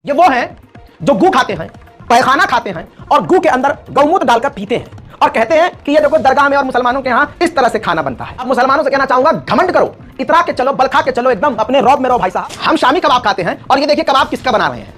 ये वो हैं जो गू खाते हैं, पैखाना खाते हैं और गू के अंदर गौमूत्र डालकर पीते हैं और कहते हैं कि ये देखो दरगाह में और मुसलमानों के यहाँ इस तरह से खाना बनता है। अब मुसलमानों से कहना चाहूंगा, घमंड करो, इतरा के चलो, बल खा के चलो, एकदम अपने रौब में रहो भाई साहब। हम शामी कबाब खाते हैं और ये देखिए कबाब किसका बना रहे हैं।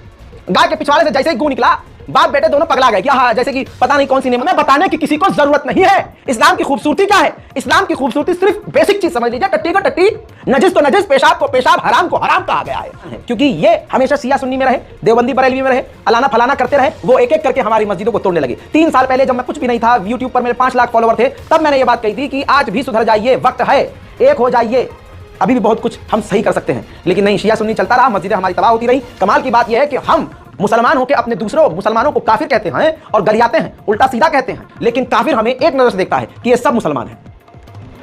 गाय के पिछवाड़े से जैसे ही गू निकला, बाप बेटे दोनों पगला गए। क्या हाँ, जैसे कि पता नहीं कौन सी नेम। हमें बताने की किसी को जरूरत नहीं है। इस्लाम की खूबसूरती क्या है? इस्लाम की खूबसूरती सिर्फ बेसिक चीज समझ लीजिए, टट्टी को टट्टी, नजिस को नजिस, पेशाब को पेशाब, हराम को हराम कहा गया है। क्योंकि ये हमेशा शिया सुन्नी में रहे, देवबंदी बरेलवी में रहे, अलाना फलाना करते रहे, वो एक एक करके हमारी मस्जिदों को तोड़ने लगे। 3 साल पहले जब मैं कुछ भी नहीं था, यूट्यूब पर मेरे 5 लाख फॉलोवर थे, तब मैंने ये बात कही थी कि आज भी सुधर जाइए, वक्त है, एक हो जाइए, अभी भी बहुत कुछ हम सही कर सकते हैं। लेकिन नहीं, शिया सुन्नी चलता रहा, मस्जिदें हमारी तबाह होती रही। कमाल की बात यह है कि हम मुसलमान होकर अपने दूसरों मुसलमानों को काफिर कहते हैं और गरियाते हैं, उल्टा सीधा कहते हैं, लेकिन काफिर हमें एक नजर से देखता है कि ये सब मुसलमान हैं।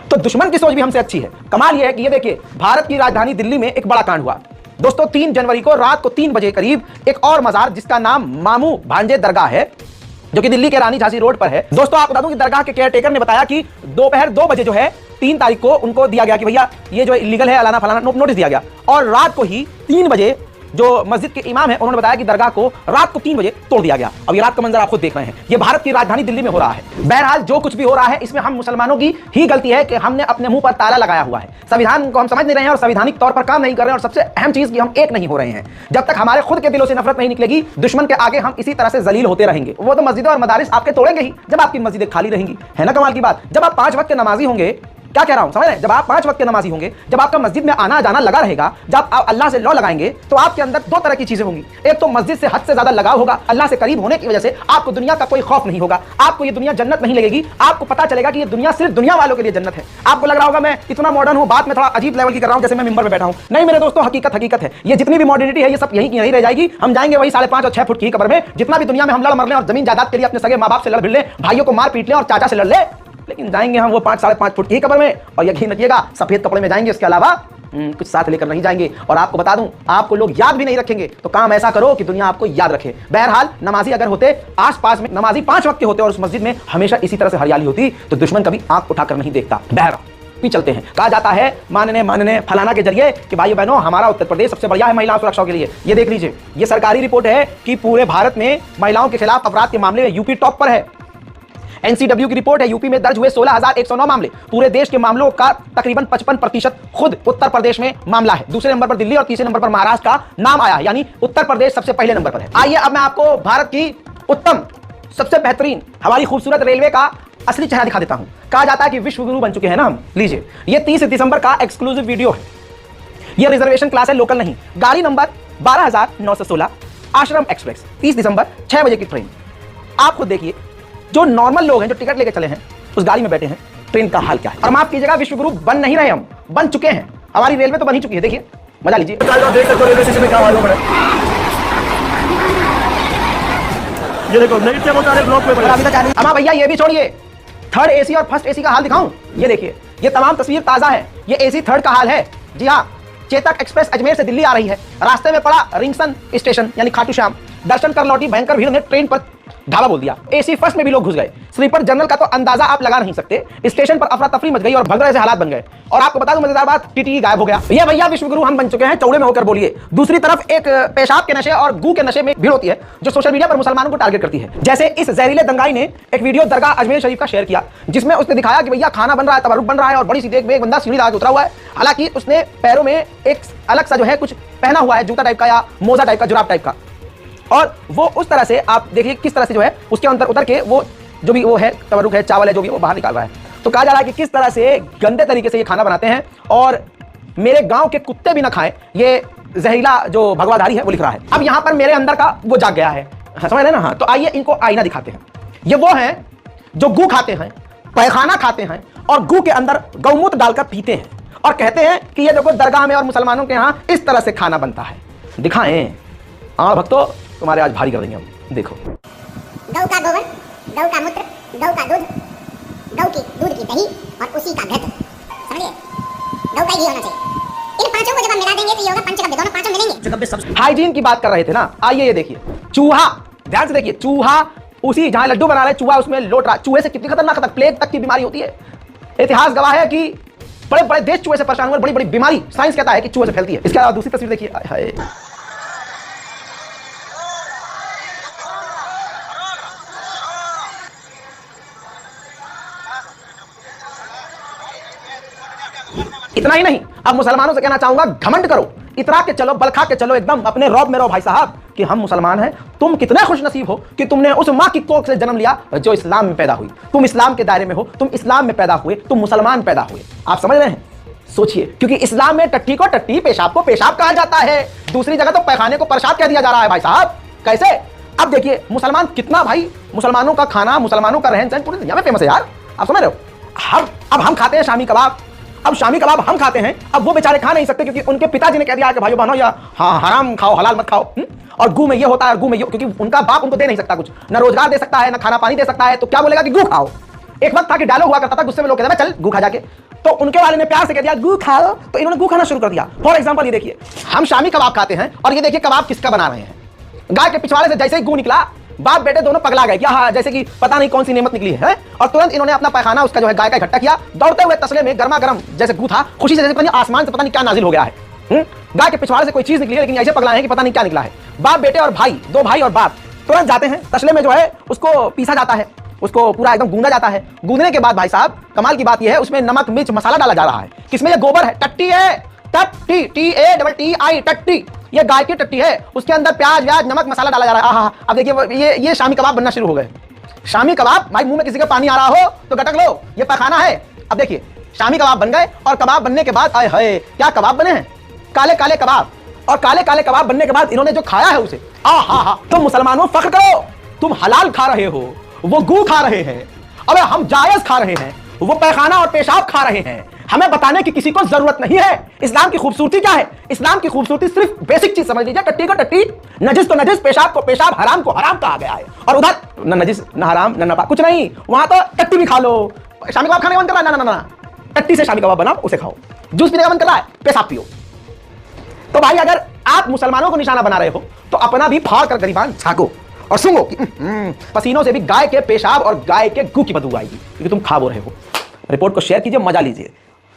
तो दुश्मन की सोच भी हमसे अच्छी है। कमाल यह है कि ये देखिए, भारत की राजधानी दिल्ली में एक बड़ा कांड हुआ दोस्तों। 3 जनवरी को रात को 3 बजे करीब एक और मजार जिसका नाम मामू भांजे दरगाह है, जो कि दिल्ली के रानी झांसी रोड पर है। दोस्तों आपको बता दूं कि दरगाह के केयर टेकर ने बताया कि दोपहर 2 बजे जो है 3 तारीख को उनको दिया गया कि भैया ये जो इलीगल है, अलाना फलाना नोटिस दिया गया। और रात को ही 3 बजे जो मस्जिद के इमाम है उन्होंने बताया कि दरगाह को रात को 3 बजे तोड़ दिया गया। अब ये रात का मंजर आप खुद देख रहे हैं, ये भारत की राजधानी दिल्ली में हो रहा है। बहरहाल जो कुछ भी हो रहा है इसमें हम मुसलमानों की ही गलती है कि हमने अपने मुंह पर ताला लगाया हुआ है। संविधान को हम समझ नहीं रहे हैं और संवैधानिक तौर पर काम नहीं कर रहे हैं। और सबसे अहम चीज कि हम एक नहीं हो रहे हैं। जब तक हमारे खुद के दिलों से नफरत नहीं निकलेगी, दुश्मन के आगे हम इसी तरह से जलील होते रहेंगे। वो तो मस्जिदें और मदारिस आपके तोड़ेंगे ही जब आपकी मस्जिदें खाली रहेंगी, है ना कमाल की बात। जब आप 5 वक्त के नमाजी होंगे, क्या कह रहा हूं समझ रहे हैं, जब आप 5 वक्त के नमाजी होंगे, जब आपका मस्जिद में आना जाना लगा रहेगा, जब आप अल्लाह से लौ लगाएंगे, तो आपके अंदर 2 तरह की चीजें होंगी। एक तो मस्जिद से हद से ज्यादा लगाव होगा, अल्लाह से करीब होने की वजह से आपको दुनिया का कोई खौफ नहीं होगा, आपको ये दुनिया जन्नत नहीं लगेगी। आपको पता चलेगा कि ये दुनिया सिर्फ दुनिया वालों के लिए जन्नत है। आपको लग रहा होगा मैं इतना मॉडर्न हूं, बात में थोड़ा अजीब लेवल की कर रहा हूं, जैसे मैं मिंबर पे बैठा हूं। नहीं मेरे दोस्तों, हकीकत हकीकत है। ये जितनी भी मॉडर्निटी है ये सब यहीं की यहीं रह जाएगी। हम जाएंगे वही 5.5 और 6 फुट की कब्र में। जितना भी दुनिया में हम लड़ मर लें और जमीन जायदाद के लिए अपने सगे माँ बाप से लड़ भिड़ लें, भाइयों को मार पीट लें और चाचा से लड़ ले, लेकिन जाएंगे हम वो 5-5.5 फुट की कब्र में। और यकीन रखिएगा सफेद कपड़े में जाएंगे, इसके अलावा कुछ साथ लेकर नहीं जाएंगे। और आपको बता दूं, आपको लोग याद भी नहीं रखेंगे। तो काम ऐसा करो कि दुनिया आपको याद रखे। बहरहाल नमाजी अगर होते, आसपास में नमाजी 5 वक्त के होते और उस मस्जिद में हमेशा इसी तरह से हरियाली होती, तो दुश्मन कभी आंख उठाकर नहीं देखता। बहरहाल भी चलते हैं। कहा जाता है मानने फलाना के जरिए कि भाई बहनों, हमारा उत्तर प्रदेश सबसे बढ़िया है महिला सुरक्षा के लिए। ये देख लीजिए, ये सरकारी रिपोर्ट है कि पूरे भारत में महिलाओं के खिलाफ अपराध के मामले में यूपी टॉप पर है। एनसीडब्ल्यू की रिपोर्ट है, यूपी में दर्ज हुए 16,109 मामले। पूरे देश के मामलों का तकरीबन 55% खुद उत्तर प्रदेश में मामला है। दूसरे नंबर पर दिल्ली और तीसरे नंबर पर महाराष्ट्र का नाम आया है, यानी उत्तर प्रदेश सबसे पहले नंबर पर है। आइए अब मैं आपको भारत की उत्तम, सबसे बेहतरीन, हमारी खूबसूरत रेलवे का असली चेहरा दिखा देता हूं। कहा जाता है कि विश्व गुरु बन चुके हैं ना हम। लीजिए, ये 30 दिसंबर का एक्सक्लूसिव वीडियो है। ये रिजर्वेशन क्लास है, लोकल नहीं। गाड़ी नंबर 12,916, आश्रम एक्सप्रेस, 30 दिसंबर 6 बजे की ट्रेन। आप खुद देखिए, जो नॉर्मल लोग हैं जो टिकट लेके चले हैं, उस गाड़ी में बैठे हैं, ट्रेन का हाल क्या है। और माफ कीजिएगा, विश्व गुरु बन नहीं रहे हम, बन चुके हैं। हमारी रेलवे तो बन ही चुकी है। देखिए, मजा लीजिए। रेलवे स्टेशन में क्या हाल हो रहा है, ये देखो नई टेबल का ब्लॉक पे अभी तक नहीं। अमा भैया ये भी छोड़िए, 3rd AC और 1st AC का हाल दिखाऊं। ये देखिए, ये तमाम तस्वीर ताजा है। ये AC 3rd का हाल है। जी हाँ, चेतक एक्सप्रेस अजमेर से दिल्ली आ रही है। रास्ते में पड़ा रिंगसन स्टेशन यानी खाटू श्याम। दर्शन कर लौटी भयंकर भीड़ ने ट्रेन पर ढाबा बोल दिया। AC 1st में भी लोग घुस गए। स्लीपर जनरल का तो अंदाजा आप लगा नहीं सकते। स्टेशन पर अफरा तफरी मच गई और भगदड़ से हालात बन गए। और आपको बता दूं मजेदार बात, टीटी गायब हो गया। ये भैया विश्व गुरु हम बन चुके हैं, चौड़े में होकर बोलिए। दूसरी तरफ एक पेशाब के नशे और गू के नशे में भीड़ होती है जो सोशल मीडिया पर मुसलमानों को टारगेट करती है। जैसे इस जहरीले दंगाई ने एक वीडियो दरगाह अजमेर शरीफ का शेयर किया, जिसमें उसने दिखाया कि भैया खाना बन रहा है, तबरुक बन रहा है और बड़ी सी देख में एक बंदा सीढ़ी लगा के उतरा हुआ है। हालांकि उसने पैरों में एक अलग सा जो है कुछ पहना हुआ है, जूता टाइप का या मोजा टाइप का, जुराब टाइप का। और वो उस तरह से आप देखिए किस तरह से जो है उसके अंदर उतर के वो जो भी वो है तबरुक है, चावल है, जो भी वो बाहर निकाल रहा है। तो कहा जा रहा है कि किस तरह से गंदे तरीके से ये खाना बनाते हैं और मेरे गांव के कुत्ते भी ना खाएं, ये जहरीला जो भगवाधारी है वो लिख रहा है। अब यहां पर मेरे अंदर का वो जाग गया है, समझ रहे ना। हाँ, तो आइए इनको आईना दिखाते हैं। ये वो हैं जो गू खाते हैं, पैखाना खाते हैं और गू के अंदर गौमूत्र डालकर पीते हैं और कहते हैं कि ये देखो दरगाह में और मुसलमानों के यहाँ इस तरह से खाना बनता है। दिखाएं। हाँ भक्तों, तुम्हारे आज भारी कर देंगे हम। देखो, गौ का गोबर, गौ का मूत्र, गौ का दूध, गौ की दूध की दही और उसी का घृत, समझिए, गौ का ही होना चाहिए। इन पांचों को जब हम मिला देंगे तो ये होगा पंचगव्य, दोनों पांचों मिलेंगे। हाइजीन की बात कर रहे थे ना। आइए ये देखिए, चूहा, ध्यान से देखिए, चूहा उसी जहां लड्डू बना रहे चूहा उसमें लौट रहा। चूहे से कितनी खतरनाक प्लेग तक की बीमारी होती है। इतिहास गवाह है कि बड़े बड़े देश चूहे से परेशान हुए, बड़ी बड़ी बीमारी साइंस कहता है कि चूहे से फैलती है। इसके अलावा दूसरी तस्वीर देखिए, चूहा, ध्यान से देखिए, चूहा उसी जहां लड्डू बना रहे चूहा उसमें लौट रहा। चूहे से कितनी खतरनाक प्लेग तक की बीमारी होती है। इतिहास गवाह है कि बड़े बड़े देश चूहे से परेशान हुए, बड़ी बड़ी बीमारी साइंस कहता है कि चूहे से फैलती है। इतना ही नहीं, अब मुसलमानों से कहना चाहूंगा घमंड करो, इतरा के चलो, बल खा के चलो, एकदम अपने रौब में रहो भाई साहब कि हम मुसलमान हैं। तुम कितने खुशनसीब हो कि तुमने उस माँ की कोख से जन्म लिया जो इस्लाम में पैदा हुई। तुम इस्लाम के दायरे में हो, तुम इस्लाम में पैदा हुए, तुम मुसलमान पैदा हुए। आप समझ रहे हैं? सोचिए, क्योंकि इस्लाम में टट्टी को टट्टी, पेशाब को पेशाब कहा जाता है। दूसरी जगह तो पैखाने को प्रसाद कह दिया जा रहा है भाई साहब। कैसे? अब देखिए मुसलमान कितना भाई, मुसलमानों का खाना, मुसलमानों का रहन सहन पूरी दुनिया में फेमस है यार। आप समझ रहे हो? अब हम खाते हैं शामी कबाब। अब शामी कबाब हम खाते हैं, अब वो बेचारे खा नहीं सकते क्योंकि उनके पिताजी ने कह दिया कि भाइयों बहनों या हाँ हराम खाओ, हलाल मत खाओ। और गू में ये होता है, गू में ये, क्योंकि उनका बाप उनको दे नहीं सकता कुछ, ना रोजगार दे सकता है, ना खाना पानी दे सकता है, तो क्या बोलेगा कि गू खाओ। एक वक्त था कि डायलॉग हुआ करता था, गुस्से में लोग कहते हैं चल गू खा जाके, तो उनके वाले ने प्यार से कह दिया गू खाओ, तो इन्होंने गू खाना शुरू कर दिया। फॉर एग्जाम्पल ये देखिए, हम शामी कबाब खाते हैं और ये देखिए कबाब किसका बना रहे हैं। गाय के पिछवाड़े से जैसे ही गू निकला, बाप बेटे दोनों पगला गए, क्या हाँ जैसे कि पता नहीं कौन सी नेमत निकली है। और तुरंत इन्होंने अपना पैखाना उसका जो है गाय का इकट्ठा किया, दौड़ते हुए तसले में गर्मा गर्म जैसे गू था, खुशी से जैसे पता नहीं आसमान से पता नहीं क्या नाजिल हो गया है। गाय के पिछवाड़े से कोई चीज निकली है, लेकिन ऐसे पगला है कि पता नहीं क्या निकला है। बाप बेटे और भाई, दो भाई और बाप तुरंत जाते हैं तसले में, जो है उसको पीसा जाता है, उसको पूरा एकदम गूंदा जाता है। गूंदने के बाद भाई साहब कमाल की बात यह है, उसमें नमक मिर्च मसाला डाला जा रहा है। किसमें? ये गोबर है, टट्टी है, टट्टी, TATTI, टट्टी, ये गाय की टट्टी है, उसके अंदर प्याज व्याज नमक मसाला डाला जा रहा है। आहा, अब देखिए ये शामी कबाब बनना शुरू हो गए। शामी कबाब भाई, मुंह में किसी का पानी आ रहा हो तो गटक लो, ये पैखाना है। अब देखिए शामी कबाब बन गए, और कबाब बनने के बाद आए हाय क्या कबाब बने हैं, काले काले कबाब। और काले काले कबाब बनने के बाद इन्होंने जो खाया है उसे, आहा, तुम मुसलमानों फख्र करो, तुम हलाल खा रहे हो, वो गू खा रहे हैं, अबे हम जायज खा रहे हैं, वो पैखाना और पेशाब खा रहे हैं। हमें बताने की किसी को जरूरत नहीं है। इस्लाम की खूबसूरती क्या है? इस्लाम की खूबसूरती सिर्फ बेसिक चीज समझ लीजिए, टट्टी को टट्टी, नजिस को नजिस, पेशाब को पेशाब, हराम को हराम कहा गया है। और उधर न नजिस न हराम न नपा कुछ नहीं, वहां तो टट्टी भी खा लो। शामी कबाब खाने का मन कर रहा है, ना, टट्टी से शामी कबाब बनाओ, उसे खाओ। जूस पीने का मन कर रहा है, पेशाब पियो। तो भाई अगर आप मुसलमानों को निशाना बना रहे हो तो अपना भी फाड़ कर गरीबान झांको और सुंगो कि पसीनों से भी गाय के पेशाब और गाय के गू की बदबू आएगी, क्योंकि तुम खा वो रहे हो। रिपोर्ट को शेयर कीजिए, मजा लीजिए,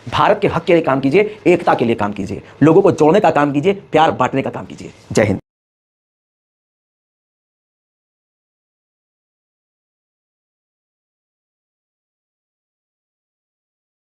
भारत के हक के लिए काम कीजिए, एकता के लिए काम कीजिए, लोगों को जोड़ने का काम कीजिए, प्यार बांटने का काम कीजिए। जय हिंद।